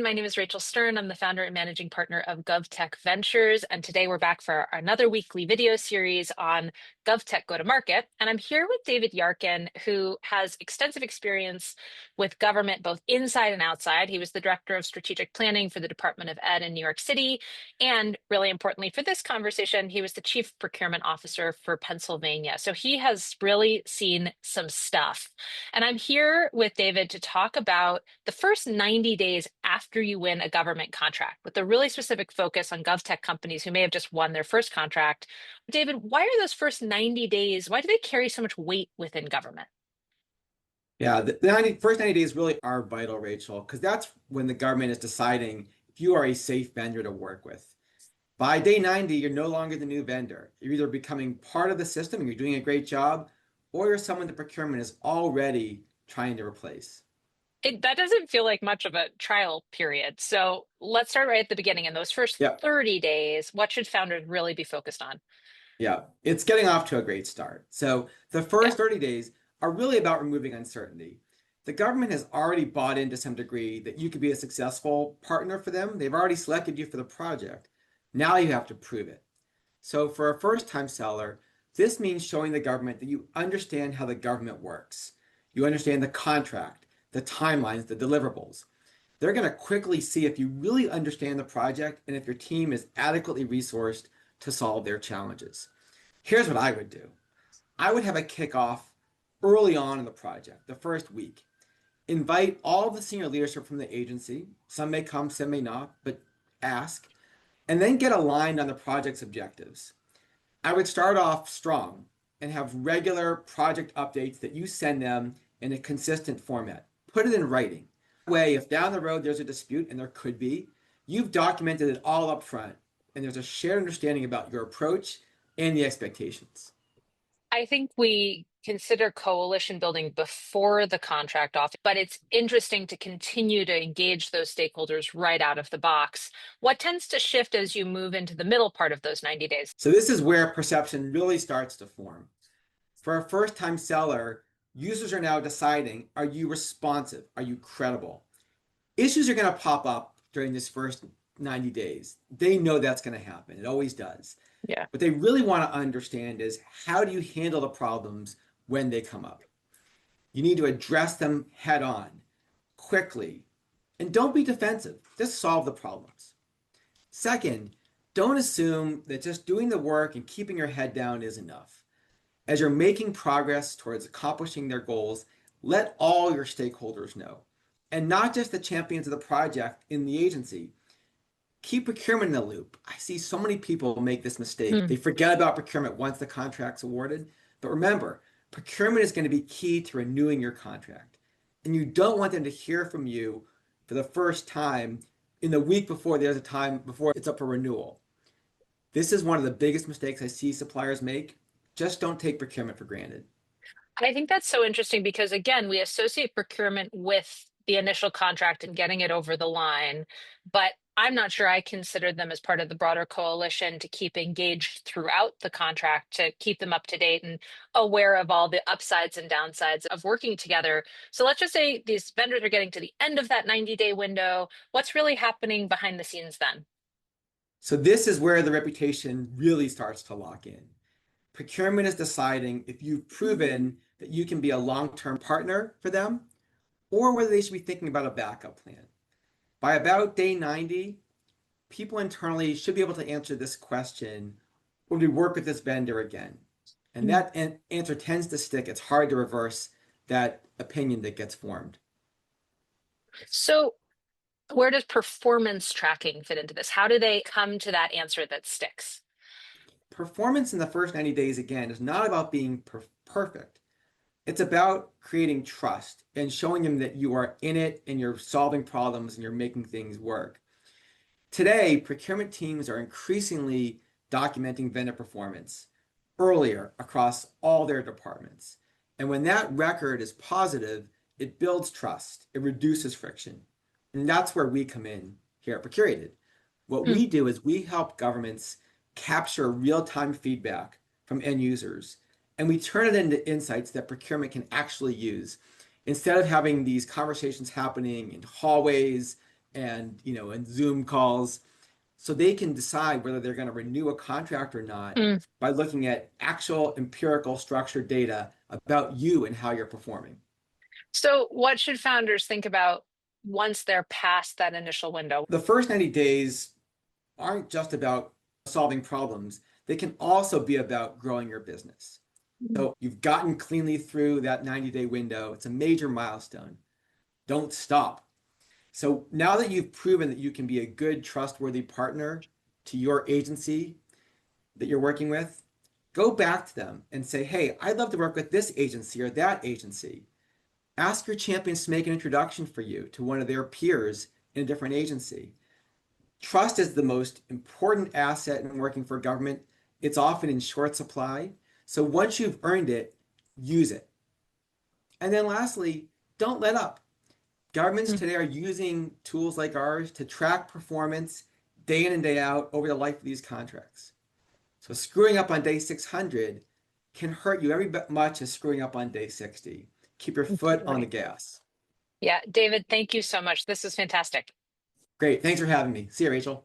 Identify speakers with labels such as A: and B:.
A: My name is Rachel Stern. I'm the founder and managing partner of GovTech Ventures. And today we're back for another weekly video series on GovTech go-to-market. And I'm here with David Yarkin, who has extensive experience with government, both inside and outside. He was the director of strategic planning for the Department of Ed in New York City. And really importantly for this conversation, he was the chief procurement officer for Pennsylvania. So he has really seen some stuff. And I'm here with David to talk about the first 90 days after you win a government contract, with a really specific focus on GovTech companies who may have just won their first contract. David, why are those first 90 days, why do they carry so much weight within government?
B: Yeah, the first 90 days really are vital, Rachel, because that's when the government is deciding if you are a safe vendor to work with. By day 90, you're no longer the new vendor. You're either becoming part of the system and you're doing a great job, or you're someone the procurement is already trying to replace.
A: That doesn't feel like much of a trial period. So let's start right at the beginning. In those first
B: Yeah,
A: 30 days, what should founders really be focused on?
B: yeah, it's getting off to a great start. So the
A: Yeah.
B: first 30 days are really about removing uncertainty. The government has already bought in to some degree that you could be a successful partner for them. They've already selected you for the project. Now you have to prove it. So for a first-time seller, this means showing the government that you understand how the government works. You understand the contract, the timelines, the deliverables. They're going to quickly see if you really understand the project and if your team is adequately resourced to solve their challenges. Here's what I would do. I would have a kickoff early on in the project, the first week. Invite all of the senior leadership from the agency. Some may come, some may not, but ask. And then get aligned on the project's objectives. I would start off strong and have regular project updates that you send them in a consistent format. Put it in writing. That way, if down the road there's a dispute, and there could be, you've documented it all up front, and there's a shared understanding about your approach and the expectations.
A: I think we consider coalition building before the contract off, but it's interesting to continue to engage those stakeholders right out of the box. What tends to shift as you move into the middle part of those 90 days?
B: So this is where perception really starts to form. For a first-time seller, users are now deciding, are you responsive? Are you credible? Issues are going to pop up during this first 90 days. They know that's going to happen. It always does.
A: Yeah.
B: What they really want to understand is, how do you handle the problems when they come up? You need to address them head on, quickly, and don't be defensive. Just solve the problems. Second, don't assume that just doing the work and keeping your head down is enough. As you're making progress towards accomplishing their goals, let all your stakeholders know, and not just the champions of the project in the agency. Keep procurement in the loop. I see so many people make this mistake.
A: Hmm.
B: They forget about procurement once the contract's awarded. But remember, procurement is going to be key to renewing your contract. And you don't want them to hear from you for the first time in the week before there's a time before it's up for renewal. This is one of the biggest mistakes I see suppliers make. Just don't take procurement for granted.
A: I think that's so interesting because, again, we associate procurement with the initial contract and getting it over the line, but I'm not sure I consider them as part of the broader coalition to keep engaged throughout the contract, to keep them up to date and aware of all the upsides and downsides of working together. So let's just say these vendors are getting to the end of that 90-day window. What's really happening behind the scenes then?
B: So this is where the reputation really starts to lock in. Procurement is deciding if you've proven that you can be a long-term partner for them, or whether they should be thinking about a backup plan. By about day 90, people internally should be able to answer this question: would we work with this vendor again? And that answer tends to stick. It's hard to reverse that opinion that gets formed.
A: So where does performance tracking fit into this? How do they come to that answer that sticks?
B: Performance in the first 90 days, again, is not about being perfect. It's about creating trust and showing them that you are in it and you're solving problems and you're making things work. Today, procurement teams are increasingly documenting vendor performance earlier across all their departments. And when that record is positive, it builds trust, it reduces friction. And that's where we come in here at Procurated. What
A: Hmm.
B: we do is we help governments capture real-time feedback from end users, and we turn it into insights that procurement can actually use. Instead of having these conversations happening in hallways and and Zoom calls, so they can decide whether they're going to renew a contract or not
A: Mm.
B: by looking at actual empirical structured data about you and how you're performing.
A: So, what should founders think about once they're past that initial window?
B: The first 90 days aren't just about solving problems, they can also be about growing your business.
A: Mm.
B: So you've gotten cleanly through that 90-day window. It's a major milestone. Don't stop. So now that you've proven that you can be a good, trustworthy partner to your agency that you're working with, go back to them and say, hey, I'd love to work with this agency or that agency. Ask your champions to make an introduction for you to one of their peers in a different agency. Trust is the most important asset in working for government. It's often in short supply. So once you've earned it, use it. And then lastly, don't let up. Governments
A: Mm.
B: today are using tools like ours to track performance day in and day out over the life of these contracts. So screwing up on day 600 can hurt you every bit much as screwing up on day 60. Keep your foot on the
A: Totally.
B: gas.
A: Yeah, David, thank you so much. This is fantastic.
B: Great. Thanks for having me. See you, Rachel.